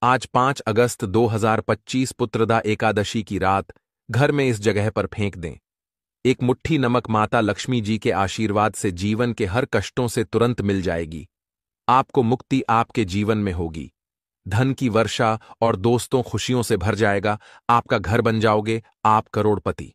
आज 5 अगस्त 2025 पुत्रदा एकादशी की रात घर में इस जगह पर फेंक दें। एक मुट्ठी नमक माता लक्ष्मी जी के आशीर्वाद से जीवन के हर कष्टों से तुरंत मिल जाएगी। आपको मुक्ति आपके जीवन में होगी। धन की वर्षा और दोस्तों खुशियों से भर जाएगा। आपका घर बन जाओगे, आप करोड़पति।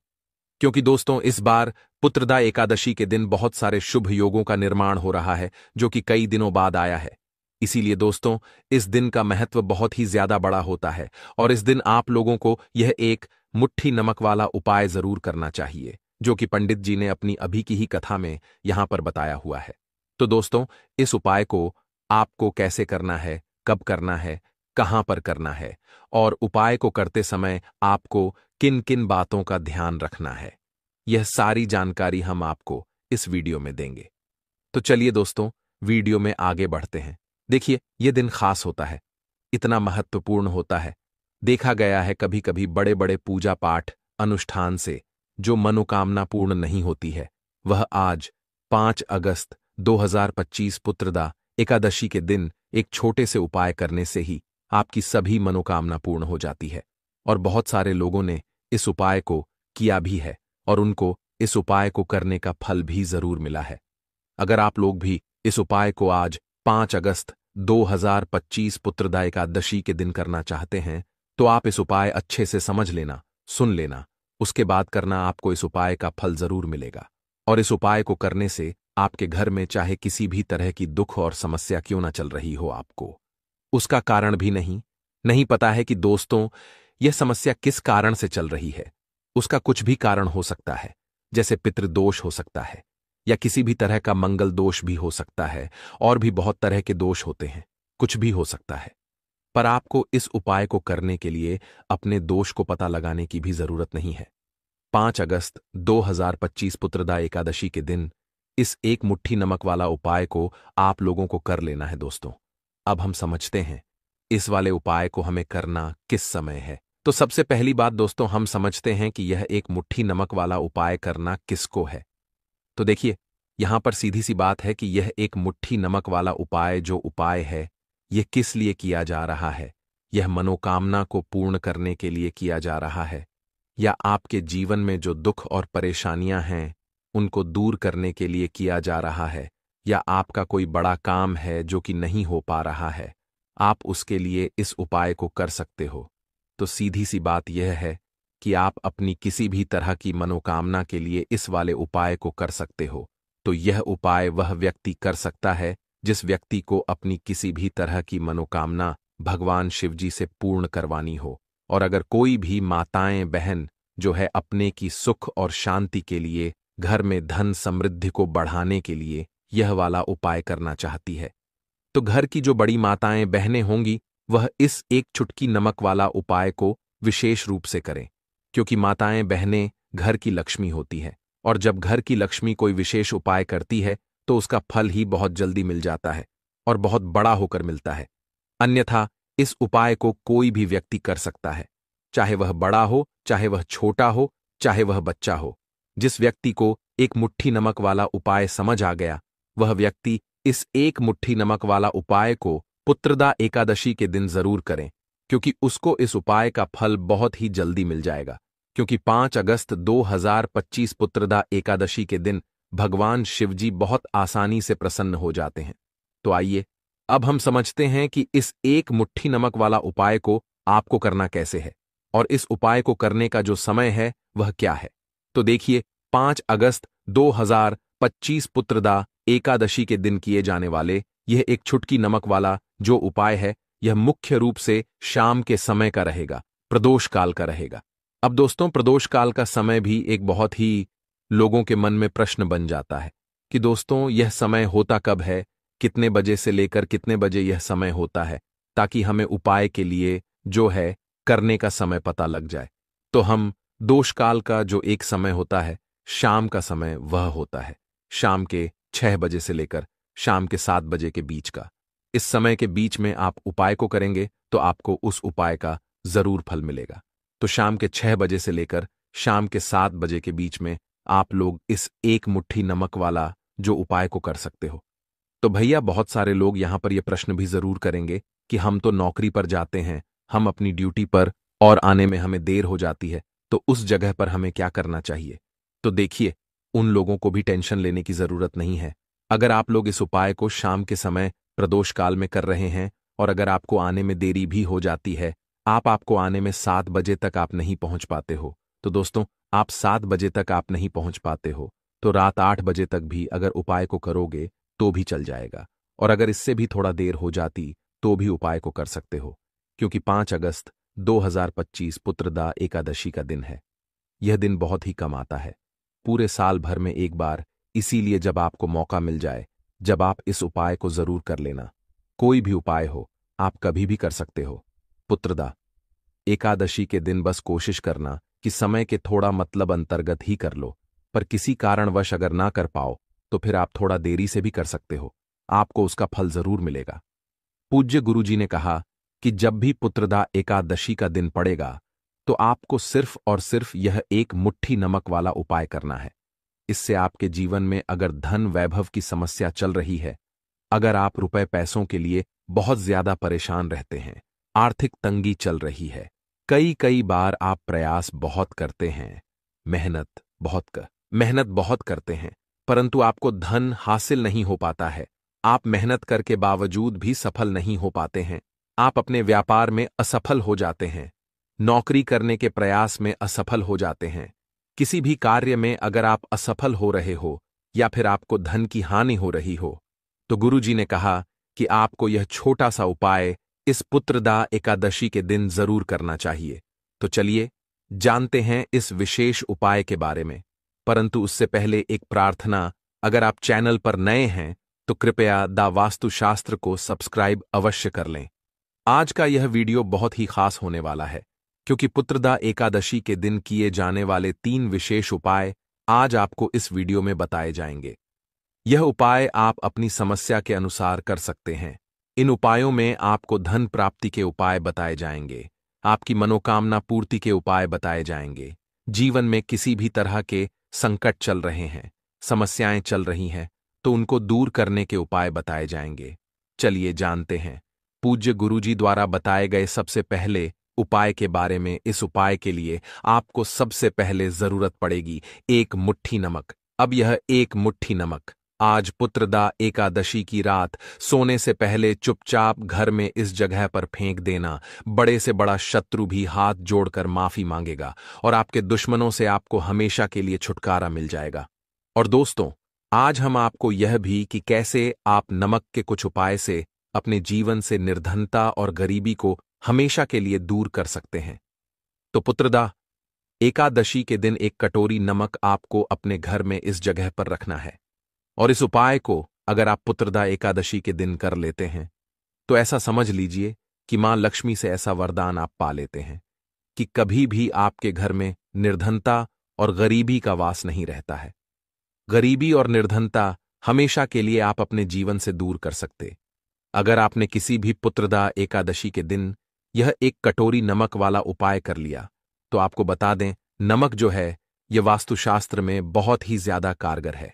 क्योंकि दोस्तों इस बार पुत्रदा एकादशी के दिन बहुत सारे शुभ योगों का निर्माण हो रहा है, जो कि कई दिनों बाद आया है। इसीलिए दोस्तों इस दिन का महत्व बहुत ही ज्यादा बड़ा होता है और इस दिन आप लोगों को यह एक मुट्ठी नमक वाला उपाय जरूर करना चाहिए, जो कि पंडित जी ने अपनी अभी की ही कथा में यहां पर बताया हुआ है। तो दोस्तों इस उपाय को आपको कैसे करना है, कब करना है, कहां पर करना है और उपाय को करते समय आपको किन किन बातों का ध्यान रखना है, यह सारी जानकारी हम आपको इस वीडियो में देंगे। तो चलिए दोस्तों वीडियो में आगे बढ़ते हैं। देखिए यह दिन खास होता है, इतना महत्वपूर्ण होता है। देखा गया है कभी कभी बड़े बड़े पूजा पाठ अनुष्ठान से जो मनोकामना पूर्ण नहीं होती है, वह आज 5 अगस्त 2025 पुत्रदा एकादशी के दिन एक छोटे से उपाय करने से ही आपकी सभी मनोकामना पूर्ण हो जाती है। और बहुत सारे लोगों ने इस उपाय को किया भी है और उनको इस उपाय को करने का फल भी जरूर मिला है। अगर आप लोग भी इस उपाय को आज 5 अगस्त 2025 पुत्रदा एकादशी के दिन करना चाहते हैं, तो आप इस उपाय अच्छे से समझ लेना, सुन लेना, उसके बाद करना। आपको इस उपाय का फल जरूर मिलेगा। और इस उपाय को करने से आपके घर में चाहे किसी भी तरह की दुख और समस्या क्यों ना चल रही हो, आपको उसका कारण भी नहीं पता है कि दोस्तों यह समस्या किस कारण से चल रही है। उसका कुछ भी कारण हो सकता है, जैसे पितृदोष हो सकता है या किसी भी तरह का मंगल दोष भी हो सकता है, और भी बहुत तरह के दोष होते हैं, कुछ भी हो सकता है। पर आपको इस उपाय को करने के लिए अपने दोष को पता लगाने की भी जरूरत नहीं है। 5 अगस्त 2025 पुत्रदा एकादशी के दिन इस एक मुट्ठी नमक वाला उपाय को आप लोगों को कर लेना है दोस्तों। अब हम समझते हैं इस वाले उपाय को हमें करना किस समय है। तो सबसे पहली बात दोस्तों हम समझते हैं कि यह एक मुट्ठी नमक वाला उपाय करना किसको है। तो देखिए यहां पर सीधी सी बात है कि यह एक मुट्ठी नमक वाला उपाय जो उपाय है, यह किस लिए किया जा रहा है। यह मनोकामना को पूर्ण करने के लिए किया जा रहा है, या आपके जीवन में जो दुख और परेशानियां हैं उनको दूर करने के लिए किया जा रहा है, या आपका कोई बड़ा काम है जो कि नहीं हो पा रहा है, आप उसके लिए इस उपाय को कर सकते हो। तो सीधी सी बात यह है कि आप अपनी किसी भी तरह की मनोकामना के लिए इस वाले उपाय को कर सकते हो। तो यह उपाय वह व्यक्ति कर सकता है जिस व्यक्ति को अपनी किसी भी तरह की मनोकामना भगवान शिवजी से पूर्ण करवानी हो। और अगर कोई भी माताएं बहन जो है अपने की सुख और शांति के लिए, घर में धन समृद्धि को बढ़ाने के लिए यह वाला उपाय करना चाहती है, तो घर की जो बड़ी माताएं बहनें होंगी वह इस एक चुटकी नमक वाला उपाय को विशेष रूप से करें, क्योंकि माताएं बहनें घर की लक्ष्मी होती हैं और जब घर की लक्ष्मी कोई विशेष उपाय करती है तो उसका फल ही बहुत जल्दी मिल जाता है और बहुत बड़ा होकर मिलता है। अन्यथा इस उपाय को कोई भी व्यक्ति कर सकता है, चाहे वह बड़ा हो, चाहे वह छोटा हो, चाहे वह बच्चा हो। जिस व्यक्ति को एक मुट्ठी नमक वाला उपाय समझ आ गया, वह व्यक्ति इस एक मुट्ठी नमक वाला उपाय को पुत्रदा एकादशी के दिन जरूर करें, क्योंकि उसको इस उपाय का फल बहुत ही जल्दी मिल जाएगा। क्योंकि 5 अगस्त 2025 पुत्रदा एकादशी के दिन भगवान शिवजी बहुत आसानी से प्रसन्न हो जाते हैं। तो आइए अब हम समझते हैं कि इस एक मुट्ठी नमक वाला उपाय को आपको करना कैसे है और इस उपाय को करने का जो समय है वह क्या है। तो देखिए 5 अगस्त 2025 पुत्रदा एकादशी के दिन किए जाने वाले यह एक चुटकी नमक वाला जो उपाय है, यह मुख्य रूप से शाम के समय का रहेगा, प्रदोष काल का रहेगा। अब दोस्तों प्रदोष काल का समय भी एक बहुत ही लोगों के मन में प्रश्न बन जाता है कि दोस्तों यह समय होता कब है, कितने बजे से लेकर कितने बजे यह समय होता है, ताकि हमें उपाय के लिए जो है करने का समय पता लग जाए। तो हम दोष काल का जो एक समय होता है, शाम का समय वह होता है शाम के 6 बजे से लेकर शाम के 7 बजे के बीच का। इस समय के बीच में आप उपाय को करेंगे तो आपको उस उपाय का जरूर फल मिलेगा। तो शाम के 6 बजे से लेकर शाम के 7 बजे के बीच में आप लोग इस एक मुट्ठी नमक वाला जो उपाय को कर सकते हो। तो भैया बहुत सारे लोग यहां पर यह प्रश्न भी जरूर करेंगे कि हम तो नौकरी पर जाते हैं, हम अपनी ड्यूटी पर और आने में हमें देर हो जाती है, तो उस जगह पर हमें क्या करना चाहिए? तो देखिए, उन लोगों को भी टेंशन लेने की जरूरत नहीं है। अगर आप लोग इस उपाय को शाम के समय प्रदोष काल में कर रहे हैं और अगर आपको आने में देरी भी हो जाती है, आपको आने में 7 बजे तक आप नहीं पहुंच पाते हो, तो दोस्तों, आप 7 बजे तक आप नहीं पहुंच पाते हो, तो रात 8 बजे तक भी अगर उपाय को करोगे तो भी चल जाएगा। और अगर इससे भी थोड़ा देर हो जाती तो भी उपाय को कर सकते हो, क्योंकि 5 अगस्त 2025 पुत्रदा एकादशी का दिन है। यह दिन बहुत ही कम आता है, पूरे साल भर में एक बार, इसीलिए जब आपको मौका मिल जाए, जब आप इस उपाय को जरूर कर लेना। कोई भी उपाय हो, आप कभी भी कर सकते हो। पुत्रदा एकादशी के दिन बस कोशिश करना कि समय के थोड़ा मतलब अंतर्गत ही कर लो, पर किसी कारणवश अगर ना कर पाओ तो फिर आप थोड़ा देरी से भी कर सकते हो, आपको उसका फल जरूर मिलेगा। पूज्य गुरुजी ने कहा कि जब भी पुत्रदा एकादशी का दिन पड़ेगा तो आपको सिर्फ और सिर्फ यह एक मुट्ठी नमक वाला उपाय करना है। इससे आपके जीवन में अगर धन वैभव की समस्या चल रही है, अगर आप रुपए पैसों के लिए बहुत ज्यादा परेशान रहते हैं, आर्थिक तंगी चल रही है, कई कई बार आप प्रयास बहुत करते हैं, मेहनत बहुत करते हैं, परंतु आपको धन हासिल नहीं हो पाता है, आप मेहनत करके बावजूद भी सफल नहीं हो पाते हैं, आप अपने व्यापार में असफल हो जाते हैं, नौकरी करने के प्रयास में असफल हो जाते हैं, किसी भी कार्य में अगर आप असफल हो रहे हो या फिर आपको धन की हानि हो रही हो, तो गुरुजी ने कहा कि आपको यह छोटा सा उपाय इस पुत्रदा एकादशी के दिन जरूर करना चाहिए। तो चलिए जानते हैं इस विशेष उपाय के बारे में, परंतु उससे पहले एक प्रार्थना, अगर आप चैनल पर नए हैं तो कृपया द वास्तुशास्त्र को सब्सक्राइब अवश्य कर लें। आज का यह वीडियो बहुत ही खास होने वाला है, क्योंकि पुत्रदा एकादशी के दिन किए जाने वाले 3 विशेष उपाय आज आपको इस वीडियो में बताए जाएंगे। यह उपाय आप अपनी समस्या के अनुसार कर सकते हैं। इन उपायों में आपको धन प्राप्ति के उपाय बताए जाएंगे, आपकी मनोकामना पूर्ति के उपाय बताए जाएंगे, जीवन में किसी भी तरह के संकट चल रहे हैं, समस्याएं चल रही हैं, तो उनको दूर करने के उपाय बताए जाएंगे। चलिए जानते हैं पूज्य गुरुजी द्वारा बताए गए सबसे पहले उपाय के बारे में। इस उपाय के लिए आपको सबसे पहले जरूरत पड़ेगी एक मुट्ठी नमक। अब यह एक मुट्ठी नमक आज पुत्रदा एकादशी की रात सोने से पहले चुपचाप घर में इस जगह पर फेंक देना। बड़े से बड़ा शत्रु भी हाथ जोड़कर माफी मांगेगा और आपके दुश्मनों से आपको हमेशा के लिए छुटकारा मिल जाएगा। और दोस्तों, आज हम आपको यह भी कि कैसे आप नमक के कुछ उपाय से अपने जीवन से निर्धनता और गरीबी को हमेशा के लिए दूर कर सकते हैं। तो पुत्रदा एकादशी के दिन एक कटोरी नमक आपको अपने घर में इस जगह पर रखना है, और इस उपाय को अगर आप पुत्रदा एकादशी के दिन कर लेते हैं तो ऐसा समझ लीजिए कि मां लक्ष्मी से ऐसा वरदान आप पा लेते हैं कि कभी भी आपके घर में निर्धनता और गरीबी का वास नहीं रहता है। गरीबी और निर्धनता हमेशा के लिए आप अपने जीवन से दूर कर सकते अगर आपने किसी भी पुत्रदा एकादशी के दिन यह एक कटोरी नमक वाला उपाय कर लिया। तो आपको बता दें, नमक जो है यह वास्तुशास्त्र में बहुत ही ज्यादा कारगर है।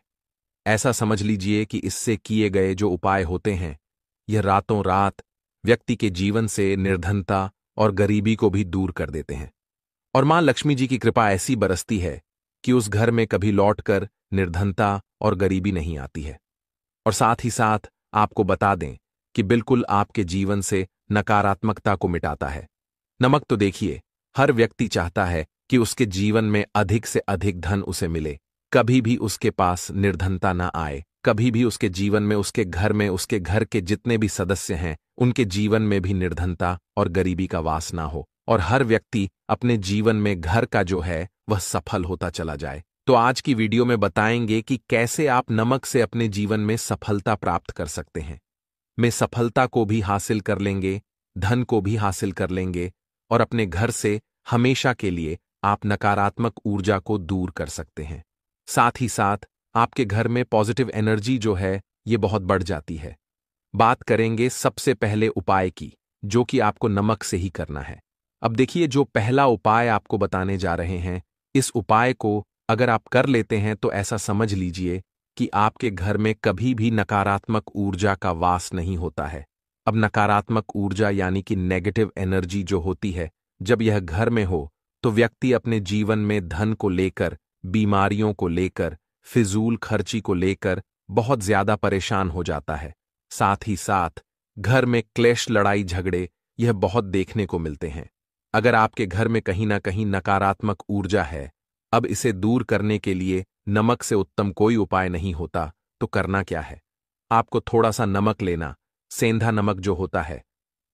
ऐसा समझ लीजिए कि इससे किए गए जो उपाय होते हैं, यह रातों रात व्यक्ति के जीवन से निर्धनता और गरीबी को भी दूर कर देते हैं, और मां लक्ष्मी जी की कृपा ऐसी बरसती है कि उस घर में कभी लौटकर निर्धनता और गरीबी नहीं आती है। और साथ ही साथ आपको बता दें कि बिल्कुल आपके जीवन से नकारात्मकता को मिटाता है। नमक तो देखिए, हर व्यक्ति चाहता है कि उसके जीवन में अधिक से अधिक धन उसे मिले, कभी भी उसके पास निर्धनता ना आए, कभी भी उसके जीवन में, उसके घर में, उसके घर के जितने भी सदस्य हैं उनके जीवन में भी निर्धनता और गरीबी का वास ना हो, और हर व्यक्ति अपने जीवन में घर का जो है वह सफल होता चला जाए। तो आज की वीडियो में बताएंगे कि कैसे आप नमक से अपने जीवन में सफलता प्राप्त कर सकते हैं। में सफलता को भी हासिल कर लेंगे, धन को भी हासिल कर लेंगे, और अपने घर से हमेशा के लिए आप नकारात्मक ऊर्जा को दूर कर सकते हैं। साथ ही साथ आपके घर में पॉजिटिव एनर्जी जो है ये बहुत बढ़ जाती है। बात करेंगे सबसे पहले उपाय की, जो कि आपको नमक से ही करना है। अब देखिए, जो पहला उपाय आपको बताने जा रहे हैं, इस उपाय को अगर आप कर लेते हैं तो ऐसा समझ लीजिए कि आपके घर में कभी भी नकारात्मक ऊर्जा का वास नहीं होता है। अब नकारात्मक ऊर्जा यानी कि नेगेटिव एनर्जी जो होती है, जब यह घर में हो तो व्यक्ति अपने जीवन में धन को लेकर, बीमारियों को लेकर, फिजूल खर्ची को लेकर बहुत ज्यादा परेशान हो जाता है। साथ ही साथ घर में क्लेश, लड़ाई झगड़े यह बहुत देखने को मिलते हैं। अगर आपके घर में कहीं ना कहीं नकारात्मक ऊर्जा है, अब इसे दूर करने के लिए नमक से उत्तम कोई उपाय नहीं होता। तो करना क्या है? आपको थोड़ा सा नमक लेना, सेंधा नमक जो होता है,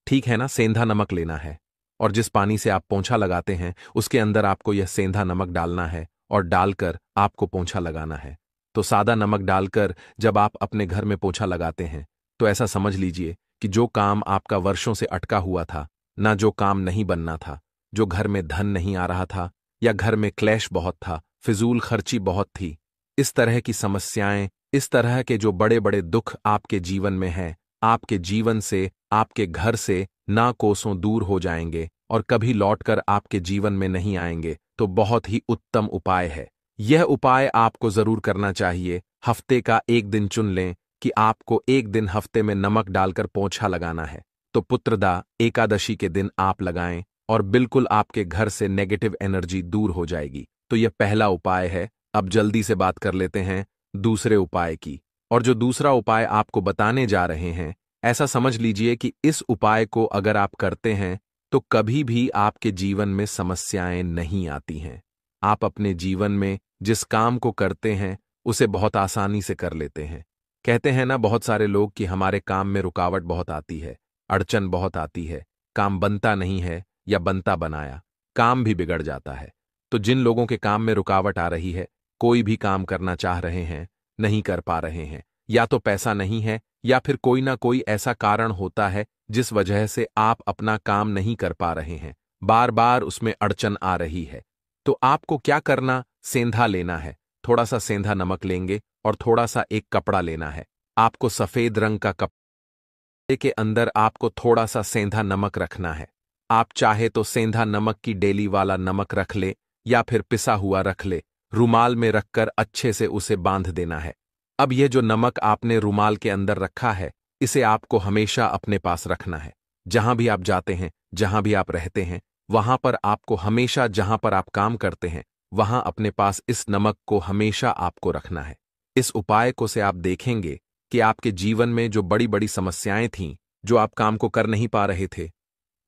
ठीक है ना, सेंधा नमक लेना है, और जिस पानी से आप पोंछा लगाते हैं उसके अंदर आपको यह सेंधा नमक डालना है और डालकर आपको पोंछा लगाना है। तो सादा नमक डालकर जब आप अपने घर में पोंछा लगाते हैं तो ऐसा समझ लीजिए कि जो काम आपका वर्षों से अटका हुआ था, ना जो काम नहीं बनना था, जो घर में धन नहीं आ रहा था, या घर में क्लेश बहुत था, फिजूल खर्ची बहुत थी, इस तरह की समस्याएं, इस तरह के जो बड़े बड़े दुख आपके जीवन में हैं, आपके जीवन से, आपके घर से ना कोसों दूर हो जाएंगे और कभी लौटकर आपके जीवन में नहीं आएंगे। तो बहुत ही उत्तम उपाय है। यह उपाय आपको जरूर करना चाहिए। हफ्ते का एक दिन चुन लें कि आपको एक दिन हफ्ते में नमक डालकर पोंछा लगाना है। तो पुत्रदा एकादशी के दिन आप लगाएं और बिल्कुल आपके घर से नेगेटिव एनर्जी दूर हो जाएगी। तो यह पहला उपाय है। अब जल्दी से बात कर लेते हैं दूसरे उपाय की। और जो दूसरा उपाय आपको बताने जा रहे हैं, ऐसा समझ लीजिए कि इस उपाय को अगर आप करते हैं तो कभी भी आपके जीवन में समस्याएं नहीं आती हैं। आप अपने जीवन में जिस काम को करते हैं उसे बहुत आसानी से कर लेते हैं। कहते हैं ना बहुत सारे लोग कि हमारे काम में रुकावट बहुत आती है, अड़चन बहुत आती है, काम बनता नहीं है, या बनता बनाया काम भी बिगड़ जाता है। तो जिन लोगों के काम में रुकावट आ रही है, कोई भी काम करना चाह रहे हैं, नहीं कर पा रहे हैं, या तो पैसा नहीं है या फिर कोई ना कोई ऐसा कारण होता है जिस वजह से आप अपना काम नहीं कर पा रहे हैं, बार बार उसमें अड़चन आ रही है, तो आपको क्या करना? सेंधा लेना है। थोड़ा सा सेंधा नमक लेंगे और थोड़ा सा एक कपड़ा लेना है। आपको सफेद रंग का कपड़े के अंदर आपको थोड़ा सा सेंधा नमक रखना है। आप चाहे तो सेंधा नमक की डेली वाला नमक रख ले या फिर पिसा हुआ रख ले। रुमाल में रखकर अच्छे से उसे बांध देना है। अब यह जो नमक आपने रुमाल के अंदर रखा है, इसे आपको हमेशा अपने पास रखना है। जहां भी आप जाते हैं, जहां भी आप रहते हैं, वहां पर आपको हमेशा, जहां पर आप काम करते हैं, वहां अपने पास इस नमक को हमेशा आपको रखना है। इस उपाय को से आप देखेंगे कि आपके जीवन में जो बड़ी बड़ी समस्याएं थीं, जो आप काम को कर नहीं पा रहे थे,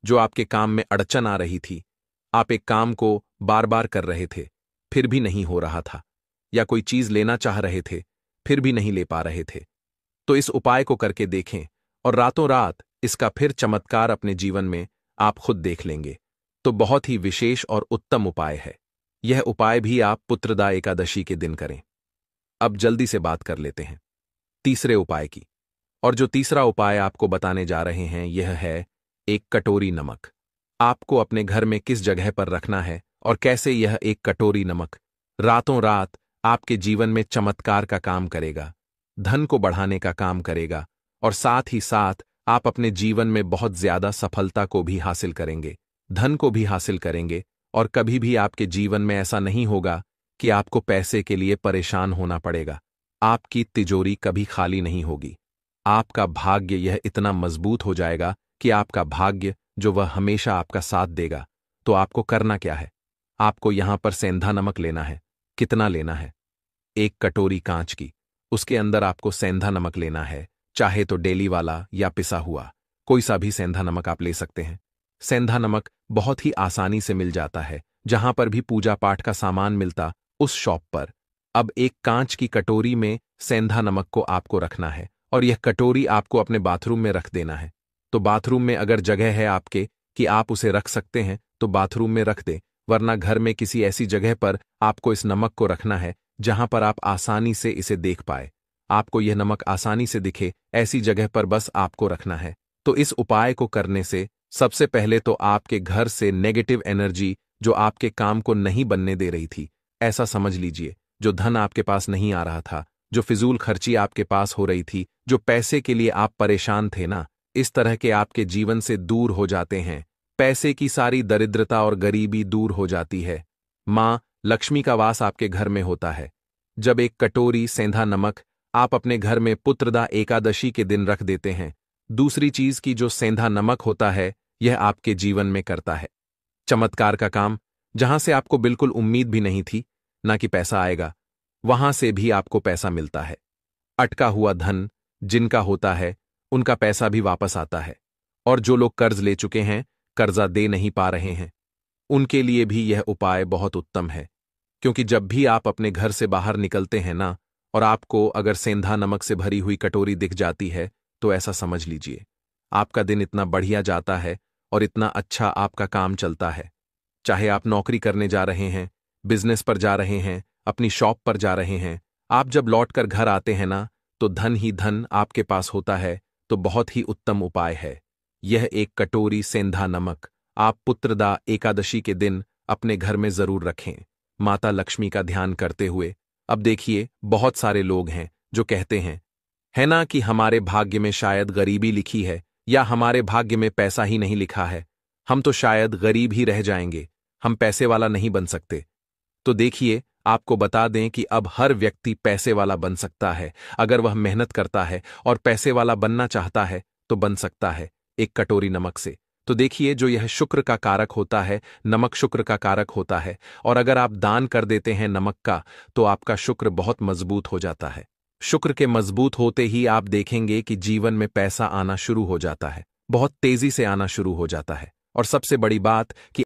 जो आपके काम में अड़चन आ रही थी, आप एक काम को बार बार कर रहे थे, फिर भी नहीं हो रहा था, या कोई चीज लेना चाह रहे थे, फिर भी नहीं ले पा रहे थे, तो इस उपाय को करके देखें और रातों रात इसका फिर चमत्कार अपने जीवन में आप खुद देख लेंगे। तो बहुत ही विशेष और उत्तम उपाय है। यह उपाय भी आप पुत्रदा एकादशी के दिन करें। अब जल्दी से बात कर लेते हैं तीसरे उपाय की। और जो तीसरा उपाय आपको बताने जा रहे हैं, यह है एक कटोरी नमक। आपको अपने घर में किस जगह पर रखना है और कैसे यह एक कटोरी नमक रातों रात आपके जीवन में चमत्कार का काम करेगा, धन को बढ़ाने का काम करेगा, और साथ ही साथ आप अपने जीवन में बहुत ज्यादा सफलता को भी हासिल करेंगे, धन को भी हासिल करेंगे, और कभी भी आपके जीवन में ऐसा नहीं होगा कि आपको पैसे के लिए परेशान होना पड़ेगा। आपकी तिजोरी कभी खाली नहीं होगी। आपका भाग्य यह इतना मजबूत हो जाएगा कि आपका भाग्य जो वह हमेशा आपका साथ देगा। तो आपको करना क्या है? आपको यहां पर सेंधा नमक लेना है। कितना लेना है? एक कटोरी कांच की, उसके अंदर आपको सेंधा नमक लेना है। चाहे तो डेली वाला या पिसा हुआ, कोई सा भी सेंधा नमक आप ले सकते हैं। सेंधा नमक बहुत ही आसानी से मिल जाता है, जहां पर भी पूजा पाठ का सामान मिलता उस शॉप पर। अब एक कांच की कटोरी में सेंधा नमक को आपको रखना है और यह कटोरी आपको अपने बाथरूम में रख देना है। तो बाथरूम में अगर जगह है आपके कि आप उसे रख सकते हैं तो बाथरूम में रख दें, वरना घर में किसी ऐसी जगह पर आपको इस नमक को रखना है जहां पर आप आसानी से इसे देख पाए। आपको यह नमक आसानी से दिखे, ऐसी जगह पर बस आपको रखना है। तो इस उपाय को करने से सबसे पहले तो आपके घर से नेगेटिव एनर्जी जो आपके काम को नहीं बनने दे रही थी, ऐसा समझ लीजिए, जो धन आपके पास नहीं आ रहा था, जो फिजूल खर्ची आपके पास हो रही थी, जो पैसे के लिए आप परेशान थे ना, इस तरह के आपके जीवन से दूर हो जाते हैं। पैसे की सारी दरिद्रता और गरीबी दूर हो जाती है। मां लक्ष्मी का वास आपके घर में होता है। जब एक कटोरी सेंधा नमक आप अपने घर में पुत्रदा एकादशी के दिन रख देते हैं दूसरी चीज की जो सेंधा नमक होता है यह आपके जीवन में करता है चमत्कार का काम। जहां से आपको बिल्कुल उम्मीद भी नहीं थी ना कि पैसा आएगा, वहां से भी आपको पैसा मिलता है। अटका हुआ धन जिनका होता है उनका पैसा भी वापस आता है। और जो लोग कर्ज ले चुके हैं, कर्जा दे नहीं पा रहे हैं, उनके लिए भी यह उपाय बहुत उत्तम है। क्योंकि जब भी आप अपने घर से बाहर निकलते हैं ना, और आपको अगर सेंधा नमक से भरी हुई कटोरी दिख जाती है, तो ऐसा समझ लीजिए आपका दिन इतना बढ़िया जाता है और इतना अच्छा आपका काम चलता है। चाहे आप नौकरी करने जा रहे हैं, बिजनेस पर जा रहे हैं, अपनी शॉप पर जा रहे हैं, आप जब लौटकर घर आते हैं ना, तो धन ही धन आपके पास होता है। तो बहुत ही उत्तम उपाय है यह एक कटोरी सेंधा नमक। आप पुत्रदा एकादशी के दिन अपने घर में जरूर रखें, माता लक्ष्मी का ध्यान करते हुए। अब देखिए, बहुत सारे लोग हैं जो कहते हैं, है ना, कि हमारे भाग्य में शायद गरीबी लिखी है या हमारे भाग्य में पैसा ही नहीं लिखा है, हम तो शायद गरीब ही रह जाएंगे, हम पैसे वाला नहीं बन सकते। तो देखिए, आपको बता दें कि अब हर व्यक्ति पैसे वाला बन सकता है अगर वह मेहनत करता है, और पैसे वाला बनना चाहता है तो बन सकता है एक कटोरी नमक से। तो देखिए, जो यह शुक्र का कारक होता है, नमक शुक्र का कारक होता है, और अगर आप दान कर देते हैं नमक का, तो आपका शुक्र बहुत मजबूत हो जाता है। शुक्र के मजबूत होते ही आप देखेंगे कि जीवन में पैसा आना शुरू हो जाता है, बहुत तेजी से आना शुरू हो जाता है। और सबसे बड़ी बात कि